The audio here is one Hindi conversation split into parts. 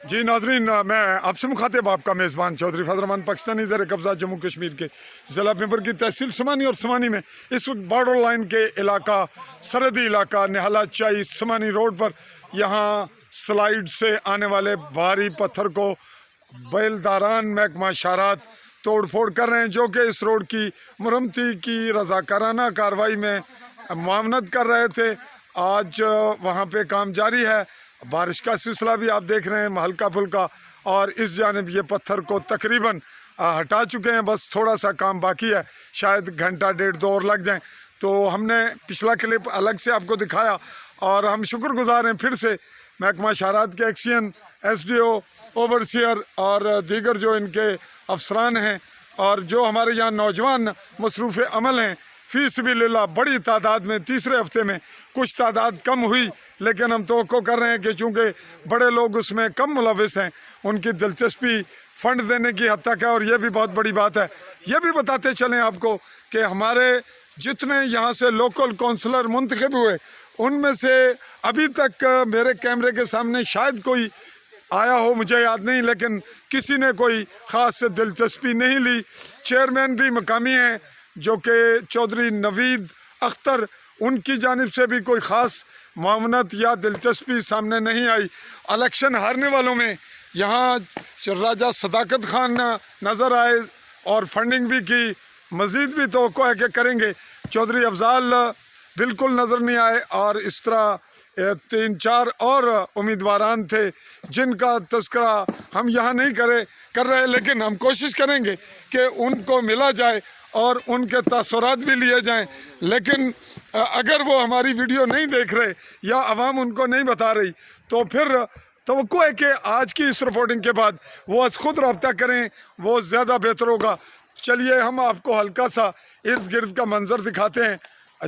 जी नाजरीन, मैं आपसे मुखातिब आपका मेज़बान चौधरी फजल रहमान पाकिस्तानी ज़र कब्ज़ा जम्मू कश्मीर के ज़िला पिंपर की तहसील समानी और समानी में इस वक्त बॉर्डर लाइन के इलाका, सरहदी इलाका निहाला चाई समानी रोड पर यहाँ स्लाइड से आने वाले भारी पत्थर को बैलदारान महकमा शारात तोड़ फोड़ कर रहे हैं, जो कि इस रोड की मुरम्मती की रज़ाकाराना कार्रवाई में मुआवनत कर रहे थे। आज वहाँ पे काम जारी है। बारिश का सिलसिला भी आप देख रहे हैं हल्का फुल्का, और इस जानिब ये पत्थर को तकरीबन हटा चुके हैं। बस थोड़ा सा काम बाकी है, शायद घंटा डेढ़ दो और लग जाए। तो हमने पिछला क्लिप अलग से आपको दिखाया और हम शुक्रगुजार हैं फिर से महकमा शारात के एक्सियन, SDO, ओवरसियर और दीगर जो इनके अफसरान हैं, और जो हमारे यहाँ नौजवान मसरूफ़ अमल हैं। फ़ी सबिलिल्लाह बड़ी तादाद में तीसरे हफ्ते में कुछ तादाद कम हुई, लेकिन हम तवक्को कर रहे हैं कि चूँकि बड़े लोग उसमें कम मुलविस हैं, उनकी दिलचस्पी फ़ंड देने की हद तक है। और ये भी बहुत बड़ी बात है। ये भी बताते चलें आपको कि हमारे जितने यहाँ से लोकल काउंसलर मुंतखब हुए, उनमें से अभी तक मेरे कैमरे के सामने शायद कोई आया हो, मुझे याद नहीं, लेकिन किसी ने कोई ख़ास दिलचस्पी नहीं ली। चेयरमैन भी मकामी हैं जो कि चौधरी नवीद अख्तर, उनकी जानिब से भी कोई ख़ास मामनत या दिलचस्पी सामने नहीं आई। इलेक्शन हारने वालों में यहाँ राजा सदाकत खान नज़र आए और फंडिंग भी की, मज़ीद भी तवक्को है कि करेंगे। चौधरी अफजाल बिल्कुल नज़र नहीं आए, और इस तरह 3-4 और उम्मीदवारान थे जिनका तस्करा हम यहाँ नहीं कर रहे, लेकिन हम कोशिश करेंगे कि उनको मिला जाए और उनके तासुरात भी लिए जाएं। लेकिन अगर वो हमारी वीडियो नहीं देख रहे या आवाम उनको नहीं बता रही, तो फिर तवक्को है कि आज की इस रिपोर्टिंग के बाद वो आज खुद रब्ता करें, वो ज़्यादा बेहतर होगा। चलिए हम आपको हल्का सा इर्द गिर्द का मंज़र दिखाते हैं,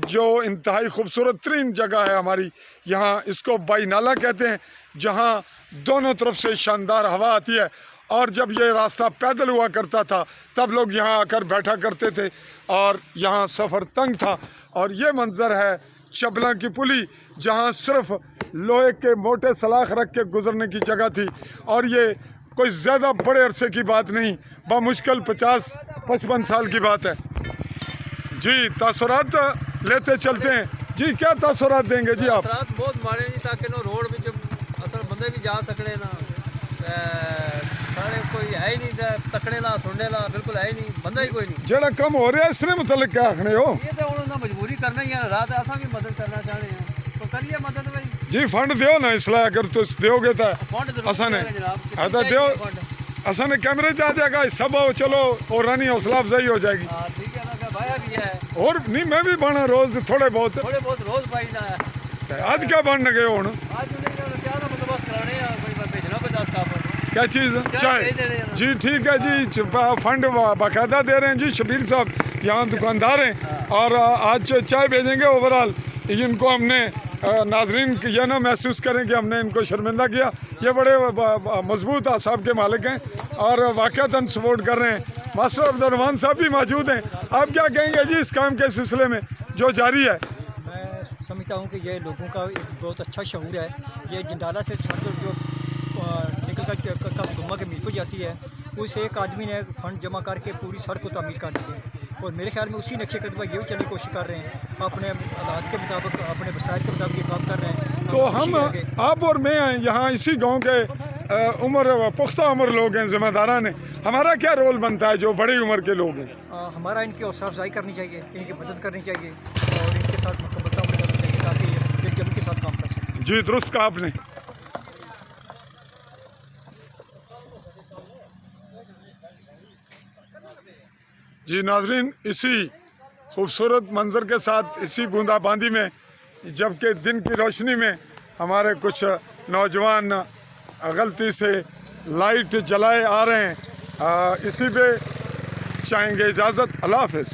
जो इंतहाई खूबसूरत तरीन जगह है हमारी यहाँ। इसको बाई नाला कहते हैं, जहाँ दोनों तरफ से शानदार हवा आती है। और जब ये रास्ता पैदल हुआ करता था तब लोग यहाँ आकर बैठा करते थे, और यहाँ सफ़र तंग था। और ये मंज़र है चबला की पुली, जहाँ सिर्फ लोहे के मोटे सलाख रख के गुज़रने की जगह थी। और ये कोई ज़्यादा बड़े अरसे की बात नहीं, बामुश्किल 50-55 साल की बात है। जी तासुरात लेते चलते हैं। जी क्या तासुरात देंगे जी आप? तासुरात बहुत माड़े जी, ताकि नो रोड विच असल बंदे भी जा सकते ना, सारे कोई है ही नहीं, तकने ला सुनने ला बिल्कुल है ही नहीं, बंदा ही कोई नहीं। जेड़ा कम हो रहा है इसने मतलब क्या आखने हो? ये तो उन्होंने मजबूरी करना ही है, रात ऐसा भी मदद करना चाह रहे हैं, तो करिए मदद भाई जी। फंड दियो ना, इसलिए अगर तो दोगे तो असन है तो दियो, असन कैमरे जा जाएगा सब हो, चलो और रानी हौसला अफजाई हो जाएगी। ठीक है ना भाया भी है, और नहीं मैं भी बना रोज थोड़े बहुत रोज भाई ना है। आज क्या बनने गए हो? आज क्या ना मतलब बस कराने हैं, कोई भेजना 50 का क्या चीज़? चाय जी, ठीक है जी। फंड बाकायदा दे रहे हैं जी। शबीर साहब यहाँ दुकानदार हैं, और आज चाय भेजेंगे ओवरऑल। इनको हमने नाजरीन यह ना महसूस करें कि हमने इनको शर्मिंदा किया। ये बड़े मजबूत आसाब के मालिक हैं और वाक़अतन सपोर्ट कर रहे हैं। मास्टर अब्दुल रहमान साहब भी मौजूद हैं। आप क्या कहेंगे जी इस काम के सिलसिले में जो जारी है? मैं समझता हूँ कि ये लोगों का एक बहुत अच्छा शऊर है। ये जंडाला से सड़क जो निकल कर गुम्मा के मीर को जाती है, उस एक आदमी ने फंड जमा करके पूरी सड़क को तामीर कर दी है। और मेरे ख्याल में उसी नक्शे कदम ये भी चलने की कोशिश कर रहे हैं, अपने हालात के मुताबिक, अपने वसाइल के मुताबिक ये काम कर रहे हैं। तो हम आप और मैं यहाँ इसी गांव के उम्र पुख्ता उम्र लोग हैं, ज़िम्मेदारान हैं। हमारा क्या रोल बनता है जो बड़ी उम्र के लोग हैं? हमारा इनकी हौसला अफजाई करनी चाहिए, इनकी मदद करनी चाहिए और इनके साथ मुकम्मल करनी चाहिए, ताकि ये एकजुट के साथ काम कर सकें। जी दुरुस्त कहा आपने। जी नाजरीन, इसी खूबसूरत मंज़र के साथ, इसी बूंदाबांदी में, जबकि दिन की रोशनी में हमारे कुछ नौजवान गलती से लाइट जलाए आ रहे हैं, इसी पे चाहेंगे इजाज़त। अल्लाह हाफ़िज़।